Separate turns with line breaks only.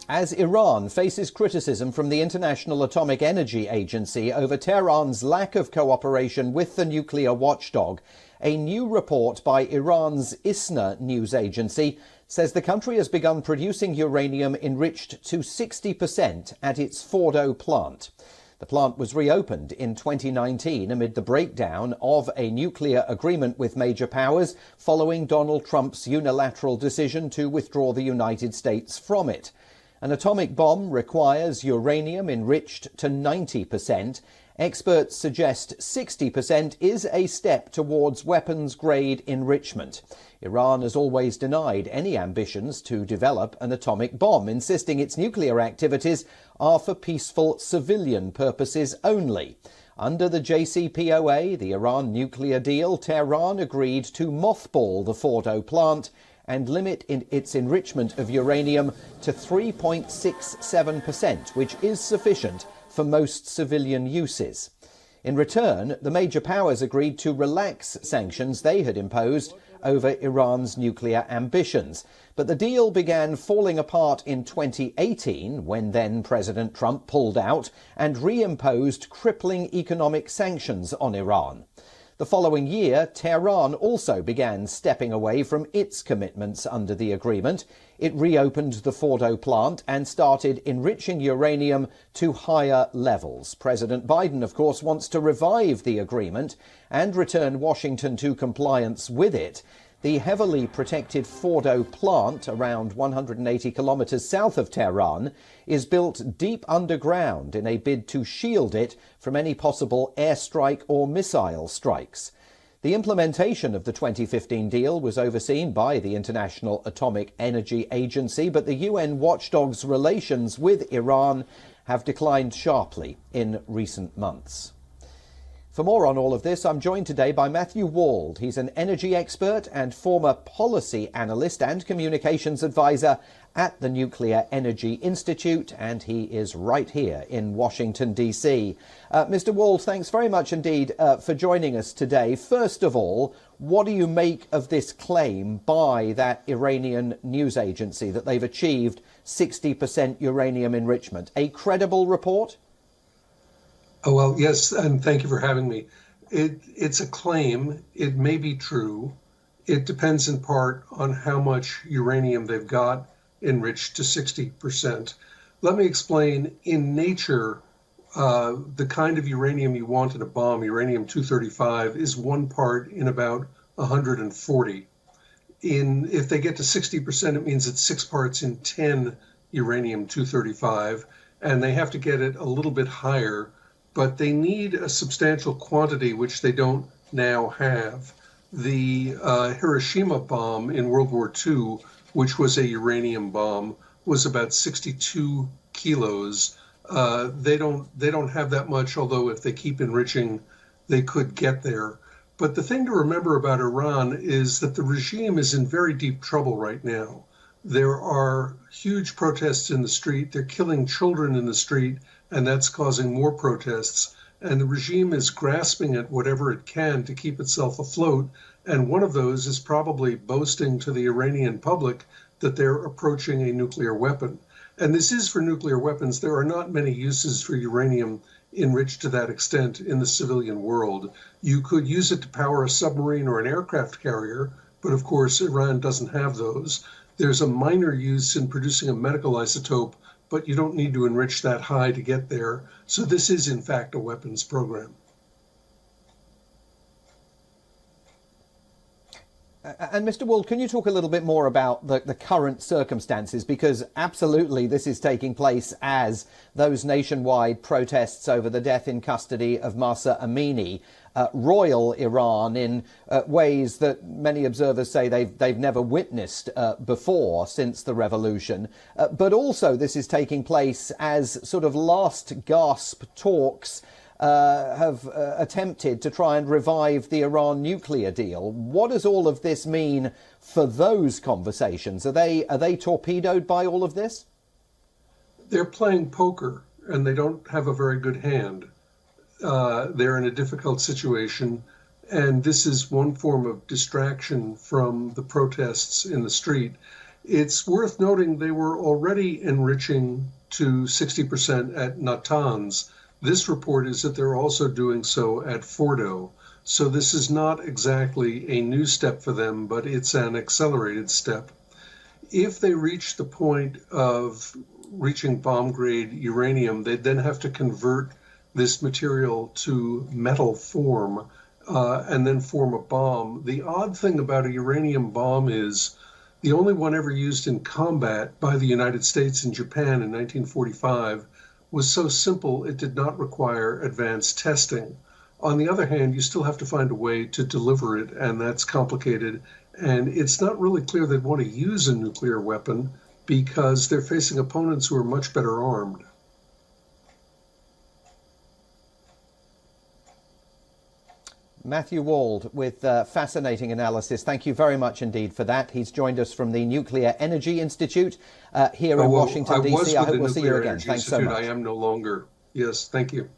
As Iran faces criticism from the International Atomic Energy Agency over Tehran's lack of cooperation with the nuclear watchdog, a new report by Iran's ISNA news agency says the country has begun producing uranium enriched to 60% at its Fordo plant. The plant was reopened in 2019 amid the breakdown of a nuclear agreement with major powers following Donald Trump's unilateral decision to withdraw the United States from it. An atomic bomb requires uranium enriched to 90%. Experts suggest 60% is a step towards weapons-grade enrichment. Iran has always denied any ambitions to develop an atomic bomb, insisting its nuclear activities are for peaceful civilian purposes only. Under the JCPOA, the Iran nuclear deal, Tehran agreed to mothball the Fordo plant and limit its enrichment of uranium to 3.67%, which is sufficient for most civilian uses. In return, the major powers agreed to relax sanctions they had imposed over Iran's nuclear ambitions. But the deal began falling apart in 2018 when then President Trump pulled out and reimposed crippling economic sanctions on Iran. The following year, Tehran also began stepping away from its commitments under the agreement. It reopened the Fordo plant and started enriching uranium to higher levels. President Biden, of course, wants to revive the agreement and return Washington to compliance with it. The heavily protected Fordo plant, around 180 kilometers south of Tehran, is built deep underground in a bid to shield it from any possible airstrike or missile strikes. The implementation of the 2015 deal was overseen by the International Atomic Energy Agency, but the UN watchdog's relations with Iran have declined sharply in recent months. For more on all of this, I'm joined today by Matthew Wald. He's an energy expert and former policy analyst and communications advisor at the Nuclear Energy Institute, and he is right here in Washington, D.C. Mr. Wald, thanks very much indeed for joining us today. First of all, what do you make of this claim by that Iranian news agency that they've achieved 60% uranium enrichment? A credible report?
Oh, well, yes, and thank you for having me. It's a claim. It may be true. It depends in part on how much uranium they've got enriched to 60%. Let me explain. In nature, the kind of uranium you want in a bomb, uranium-235, is 1 part in about 140. If they get to 60%, it means it's 6 parts in 10 uranium-235, and they have to get it a little bit higher, but they need a substantial quantity, which they don't now have. The Hiroshima bomb in World War II, which was a uranium bomb, was about 62 kilos. They don't have that much, although if they keep enriching, they could get there. But the thing to remember about Iran is that the regime is in very deep trouble right now. There are huge protests in the street. They're killing children in the street, and that's causing more protests. And the regime is grasping at whatever it can to keep itself afloat. And one of those is probably boasting to the Iranian public that they're approaching a nuclear weapon. And this is for nuclear weapons. There are not many uses for uranium enriched to that extent in the civilian world. You could use it to power a submarine or an aircraft carrier, but of course Iran doesn't have those. There's a minor use in producing a medical isotope, but you don't need to enrich that high to get there. So this is, in fact, a weapons program.
And Mr. Wald, can you talk a little bit more about the current circumstances? Because absolutely this is taking place as those nationwide protests over the death in custody of Mahsa Amini roil Iran in ways that many observers say they've never witnessed before since the revolution. But also this is taking place as sort of last gasp talks have attempted to try and revive the Iran nuclear deal. What does all of this mean for those conversations? Are they torpedoed by all of this?
They're playing poker, and they don't have a very good hand. They're in a difficult situation, and this is one form of distraction from the protests in the street. It's worth noting they were already enriching to 60% at Natanz. This report is that they're also doing so at Fordo. So this is not exactly a new step for them, but it's an accelerated step. If they reach the point of reaching bomb-grade uranium, they'd then have to convert this material to metal form and then form a bomb. The odd thing about a uranium bomb is the only one ever used in combat by the United States and Japan in 1945 was so simple it did not require advanced testing. On the other hand, you still have to find a way to deliver it, and that's complicated. And it's not really clear they'd want to use a nuclear weapon because they're facing opponents who are much better armed.
Matthew Wald with fascinating analysis. Thank you very much indeed for that. He's joined us from the Nuclear Energy Institute here in Washington, D.C. I hope we'll see you again. Thanks so much.
I am no longer. Yes, thank you.